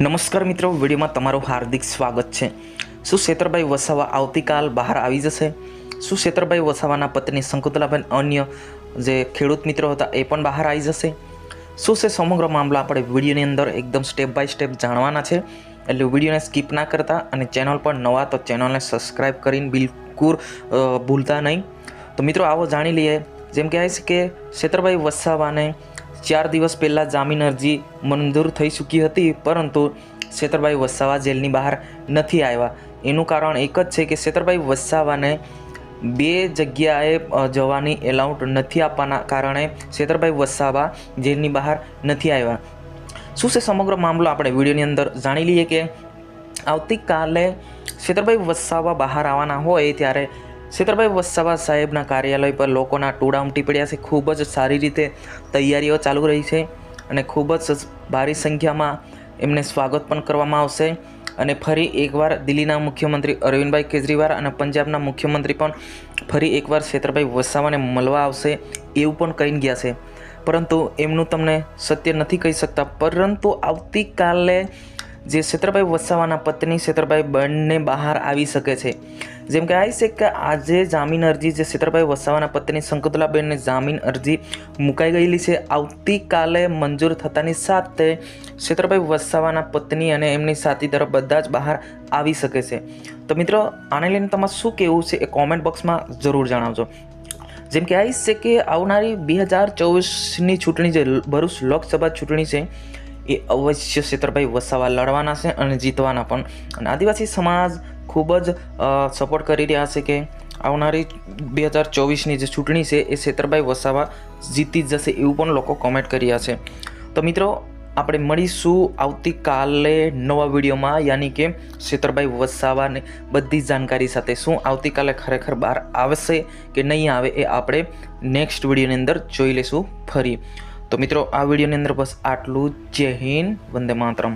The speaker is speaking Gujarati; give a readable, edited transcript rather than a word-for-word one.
નમસ્કાર મિત્રો, વિડીયોમાં તમારું હાર્દિક સ્વાગત છે। શું શેતરભાઈ વસાવા આવતીકાલ બહાર આવી જશે? શું શેતરભાઈ વસાવાના પત્ની શંકુતલાબેન અન્ય જે ખેડૂત મિત્રો હતા એ પણ બહાર આવી જશે? શું છે સમગ્ર મામલો આપણે વિડીયોની અંદર એકદમ સ્ટેપ બાય સ્ટેપ જાણવાના છે, એટલે વિડીયોને સ્કીપ ના કરતા અને ચેનલ પર નવા તો ચેનલને સબસ્ક્રાઈબ કરીને બિલકુલ ભૂલતા નહીં। તો મિત્રો આવો જાણી લઈએ। જેમ કહેવાય છે કે શેતરભાઈ વસાવાને 4 દિવસ પહેલાં જામીન અરજી મંજૂર થઈ ચૂકી હતી, પરંતુ શેતરભાઈ વસાવા જેલની બહાર નથી આવ્યા। એનું કારણ એક જ છે કે શેતરભાઈ વસાવાને 2 જગ્યાએ જવાની એલાઉન્ટ નથી આપવાના કારણે શેતરભાઈ વસાવા જેલની બહાર નથી આવ્યા। શું છે સમગ્ર મામલો આપણે વિડીયોની અંદર જાણી લઈએ કે આવતીકાલે શેતરભાઈ વસાવા બહાર આવવાના હોય ત્યારે શેતરભાઈ વસાવા સાહેબના કાર્યાલય પર લોકોના ટોળા ઉમટી પડ્યા છે। ખૂબ જ સારી રીતે તૈયારીઓ ચાલુ રહી છે અને ખૂબ જ ભારી સંખ્યામાં એમને સ્વાગત પણ કરવામાં આવશે। અને ફરી એકવાર દિલ્હીના મુખ્યમંત્રી અરવિંદભાઈ કેજરીવાલ અને પંજાબના મુખ્યમંત્રી પણ ફરી એકવાર શેતરભાઈ વસાવાને મળવા આવશે એવું પણ કહી ગયા છે, પરંતુ એમનું તમને સત્ય નથી કહી શકતા। પરંતુ આવતીકાલે જે શેતરભાઈ વસાવાના પત્ની શેતરભાઈ બંને બહાર આવી શકે છે। જેમ કે આવી છે કે આજે જામીન અરજી જે શેતરભાઈ વસાવાના પત્ની શંકુતલાબેનની જામીન અરજી મુકાઈ ગયેલી છે। આવતીકાલે મંજૂર થતાની સાથે શેતરભાઈ વસાવાના પત્ની અને એમની સાથીદારો બધા જ બહાર આવી શકે છે। તો મિત્રો આને લઈને તમારે શું કહેવું છે એ કોમેન્ટ બોક્સમાં જરૂર જણાવજો। જેમ કે આવી છે કે આવનારી 2024ની ચૂંટણી જે ભરૂચ લોકસભા ચૂંટણી છે એ અવશ્ય શેતરભાઈ વસાવા લડવાના છે અને જીતવાના પણ। અને આદિવાસી સમાજ ખૂબ જ સપોર્ટ કરી રહ્યા છે કે આવનારી 2024ની જે ચૂંટણી છે એ શેતરભાઈ વસાવા જીતી જશે એવું પણ લોકો કોમેન્ટ કરી રહ્યા છે। તો મિત્રો આપણે મળીશું આવતીકાલે નવા વિડીયોમાં, યાની કે શેતરભાઈ વસાવાને બધી જાણકારી સાથે। શું આવતીકાલે ખરેખર બહાર આવશે કે નહીં આવે એ આપણે નેક્સ્ટ વિડીયોની અંદર જોઈ લઈશું ફરી। તો મિત્રો આ વિડીયોની અંદર બસ આટલું। જય હિન્દ, વંદે માતરમ।